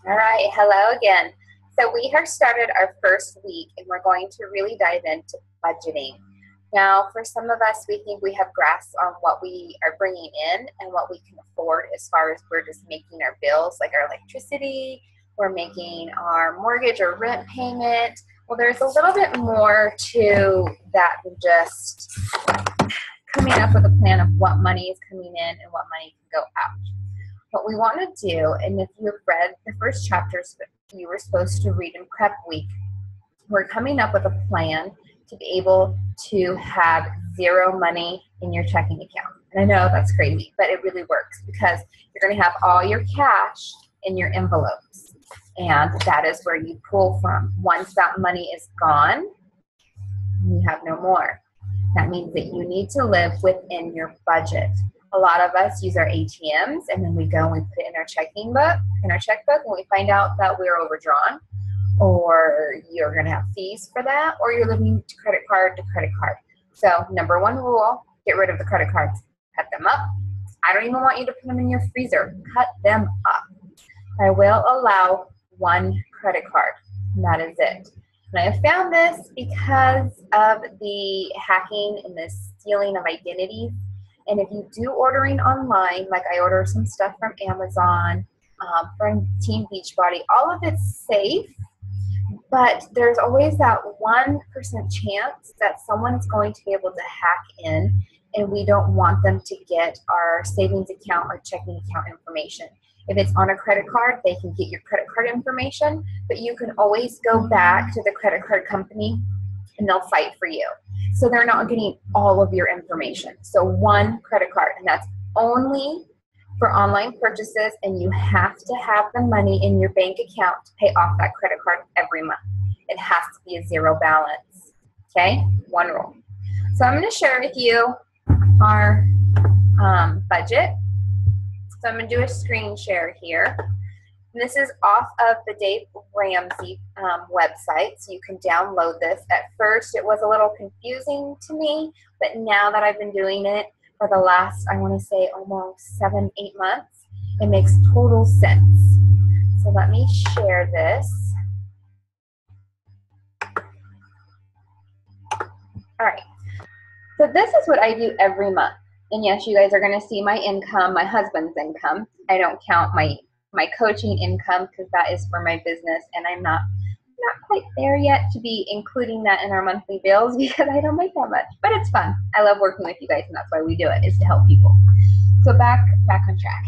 All right, hello again. So we have started our first week and we're going to really dive into budgeting. Now, for some of us, we think we have grasp on what we are bringing in and what we can afford as far as we're just making our bills, like our electricity, we're making our mortgage or rent payment. Well, there's a little bit more to that than just coming up with a plan of what money is coming in and what money can go out. What we want to do, and if you've read the first chapters that you were supposed to read in prep week, we're coming up with a plan to be able to have zero money in your checking account. And I know that's crazy, but it really works because you're going to have all your cash in your envelopes. And that is where you pull from. Once that money is gone, you have no more. That means that you need to live within your budget. A lot of us use our ATMs and then we go and we put it in our checkbook, when we find out that we're overdrawn, or you're going to have fees for that, or you're living to credit card to credit card. So number one rule, get rid of the credit cards. Cut them up. I don't even want you to put them in your freezer. Cut them up. I will allow one credit card, and that is it. And I have found this because of the hacking and the stealing of identities. And if you do ordering online, like I order some stuff from Amazon, from Team Beachbody, all of it's safe, but there's always that 1% chance that someone's going to be able to hack in, and we don't want them to get our savings account or checking account information. If it's on a credit card, they can get your credit card information, but you can always go back to the credit card company and they'll fight for you. So they're not getting all of your information. So one credit card, and that's only for online purchases, and you have to have the money in your bank account to pay off that credit card every month. It has to be a zero balance, okay? One rule. So I'm gonna share with you our budget. So I'm gonna do a screen share here. And this is off of the Dave Ramsey website, so you can download this. At first, it was a little confusing to me, but now that I've been doing it for the last, I want to say, almost 7-8 months, it makes total sense. So let me share this. All right. So this is what I do every month. And yes, you guys are going to see my income, my husband's income. I don't count my coaching income because that is for my business, and I'm not quite there yet to be including that in our monthly bills because I don't make that much, but it's fun. I love working with you guys, and that's why we do it, is to help people. So back on track.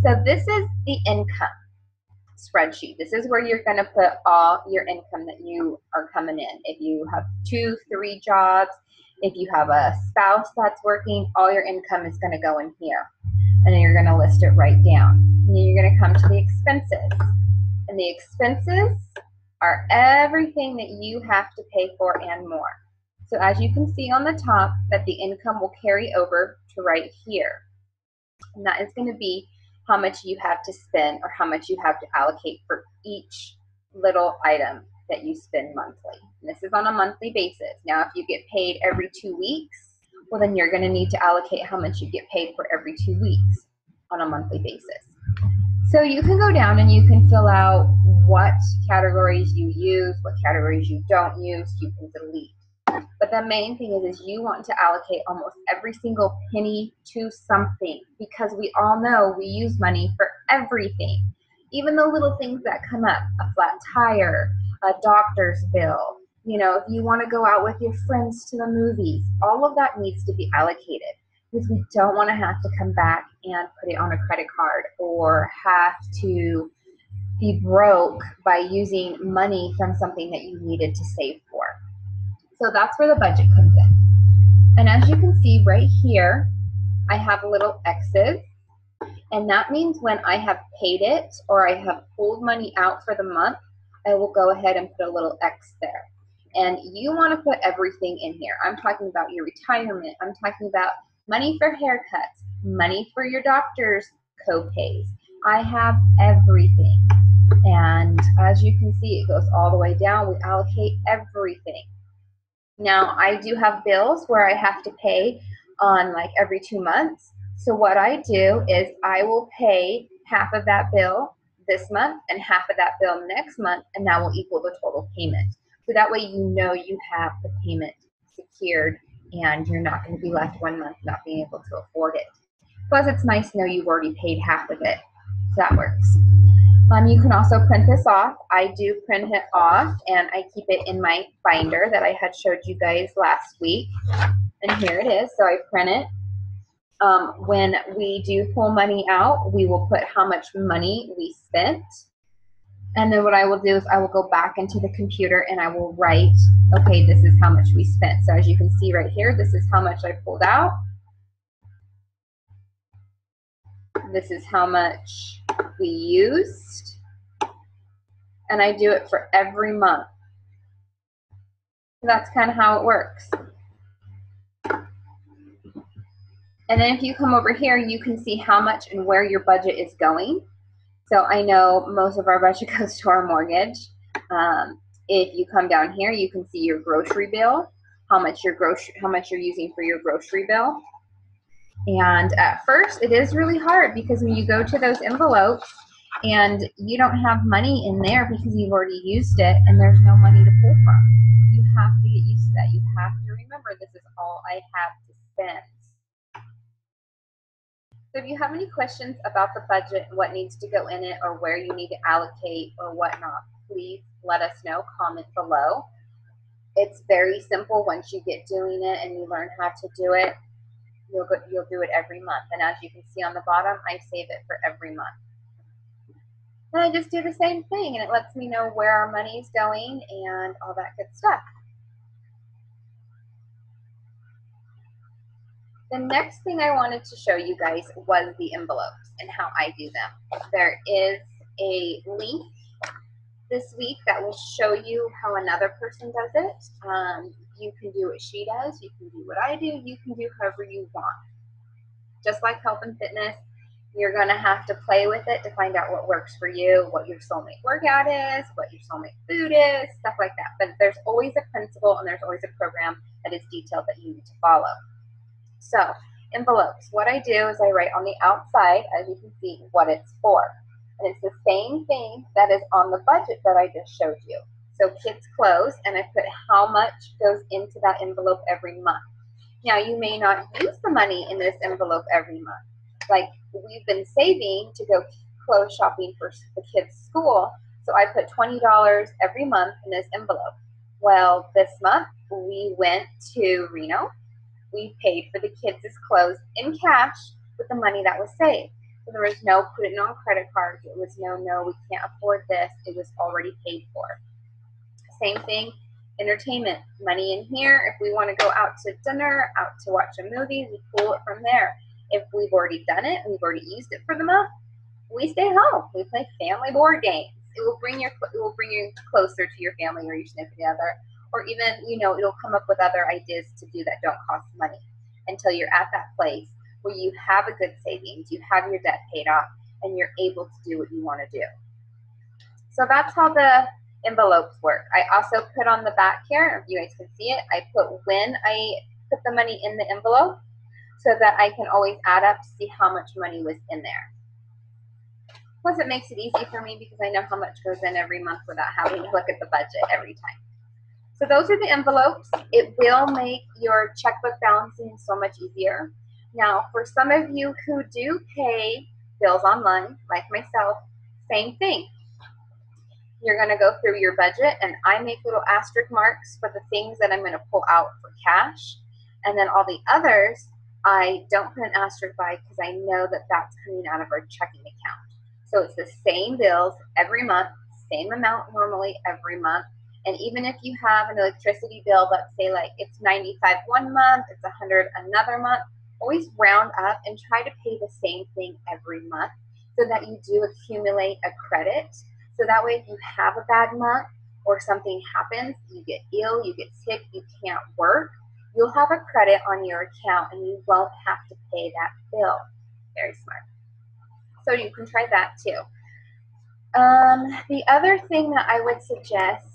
So this is the income spreadsheet. This is where you're going to put all your income that you are coming in. If you have 2-3 jobs, if you have a spouse that's working, all your income is going to go in here. And then you're going to list it right down. And then you're going to come to the expenses. And the expenses are everything that you have to pay for and more. So as you can see on the top, that the income will carry over to right here. And that is going to be how much you have to spend or how much you have to allocate for each little item that you spend monthly. And this is on a monthly basis. Now, if you get paid every 2 weeks, well, then you're going to need to allocate how much you get paid for every 2 weeks on a monthly basis. So you can go down and you can fill out what categories you use, what categories you don't use, you can delete. But the main thing is you want to allocate almost every single penny to something, because we all know we use money for everything. Even the little things that come up, a flat tire, a doctor's bill, you know, if you want to go out with your friends to the movies, all of that needs to be allocated, because we don't want to have to come back and put it on a credit card or have to be broke by using money from something that you needed to save for. So that's where the budget comes in. And as you can see right here, I have little X's, and that means when I have paid it or I have pulled money out for the month, I will go ahead and put a little X there. And you want to put everything in here. I'm talking about your retirement. I'm talking about money for haircuts, money for your doctor's co-pays. I have everything. And as you can see, it goes all the way down. We allocate everything. Now, I do have bills where I have to pay on like every 2 months. So what I do is I will pay half of that bill this month and half of that bill next month, and that will equal the total payment. So that way you know you have the payment secured and you're not going to be left 1 month not being able to afford it. Plus, it's nice to know you've already paid half of it. So that works. You can also print this off. I do print it off, and I keep it in my binder that I had showed you guys last week. And here it is. So I print it. When we do pull money out, we will put how much money we spent. And then what I will do is I will go back into the computer and I will write, okay, this is how much we spent. So as you can see right here, this is how much I pulled out. This is how much we used. And I do it for every month. So that's kind of how it works. And then if you come over here, you can see how much and where your budget is going. So I know most of our budget goes to our mortgage. If you come down here, you can see your grocery bill, how much you're using for your grocery bill. And at first, it is really hard because when you go to those envelopes and you don't have money in there because you've already used it and there's no money to pull from, you have to get used to that. You have to remember this is all I have to spend. So if you have any questions about the budget, what needs to go in it, or where you need to allocate or whatnot, please let us know, comment below. It's very simple once you get doing it and you learn how to do it. You'll do it every month. And as you can see on the bottom, I save it for every month. And I just do the same thing, and it lets me know where our money is going and all that good stuff. The next thing I wanted to show you guys was the envelopes and how I do them. There is a link this week that will show you how another person does it. You can do what she does, you can do what I do, you can do however you want. Just like health and fitness, you're going to have to play with it to find out what works for you, what your soulmate workout is, what your soulmate food is, stuff like that. But there's always a principle and there's always a program that is detailed that you need to follow. So, envelopes. What I do is I write on the outside, as you can see, what it's for. And it's the same thing that is on the budget that I just showed you. So kids' clothes, and I put how much goes into that envelope every month. Now, you may not use the money in this envelope every month. Like, we've been saving to go clothes shopping for the kids' school, so I put $20 every month in this envelope. Well, this month, we went to Reno. We paid for the kids' clothes in cash with the money that was saved. So there was no putting on credit cards. It was no, we can't afford this. It was already paid for. Same thing, entertainment. Money in here. If we want to go out to dinner, out to watch a movie, we pull it from there. If we've already done it, we've already used it for the month, we stay home. We play family board games. It will bring you closer to your family or your significant other. Or even, it'll come up with other ideas to do that don't cost money until you're at that place where you have a good savings, you have your debt paid off, and you're able to do what you want to do. So that's how the envelopes work. I also put on the back here, if you guys can see it, I put when I put the money in the envelope so that I can always add up to see how much money was in there. Plus, it makes it easy for me because I know how much goes in every month without having to look at the budget every time. So those are the envelopes. It will make your checkbook balancing so much easier. Now, for some of you who do pay bills online, like myself, same thing. You're going to go through your budget, and I make little asterisk marks for the things that I'm going to pull out for cash. And then all the others, I don't put an asterisk by because I know that that's coming out of our checking account. So it's the same bills every month, same amount normally every month. And even if you have an electricity bill, let's say like it's $95 one month, it's $100 another month, always round up and try to pay the same thing every month so that you do accumulate a credit. So that way if you have a bad month or something happens, you get ill, you get sick, you can't work, you'll have a credit on your account and you won't have to pay that bill. Very smart. So you can try that too. The other thing that I would suggest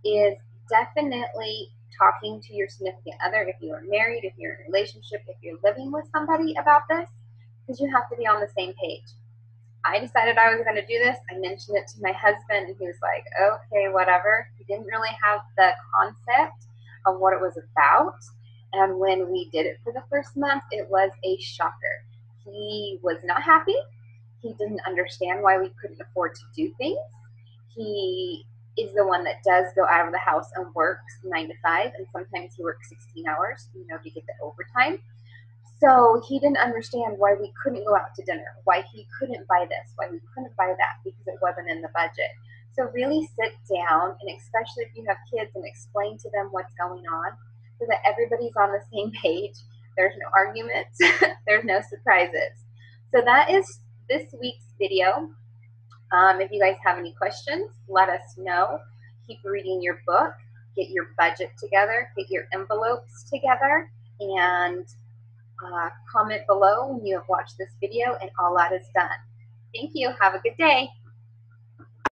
is definitely talking to your significant other if you are married, if you're in a relationship, if you're living with somebody about this, because you have to be on the same page. I decided I was going to do this. I mentioned it to my husband, and he was like, okay, whatever. He didn't really have the concept of what it was about. And when we did it for the first month, it was a shocker. He was not happy. He didn't understand why we couldn't afford to do things. He is the one that does go out of the house and works 9 to 5, and sometimes he works 16 hours, to get the overtime. So he didn't understand why we couldn't go out to dinner, why he couldn't buy this, why we couldn't buy that, because it wasn't in the budget. So really sit down, and especially if you have kids, and explain to them what's going on so that everybody's on the same page. There's no arguments, there's no surprises. So that is this week's video. If you guys have any questions, let us know. Keep reading your book, get your budget together, get your envelopes together, and comment below when you have watched this video and all that is done. Thank you. Have a good day.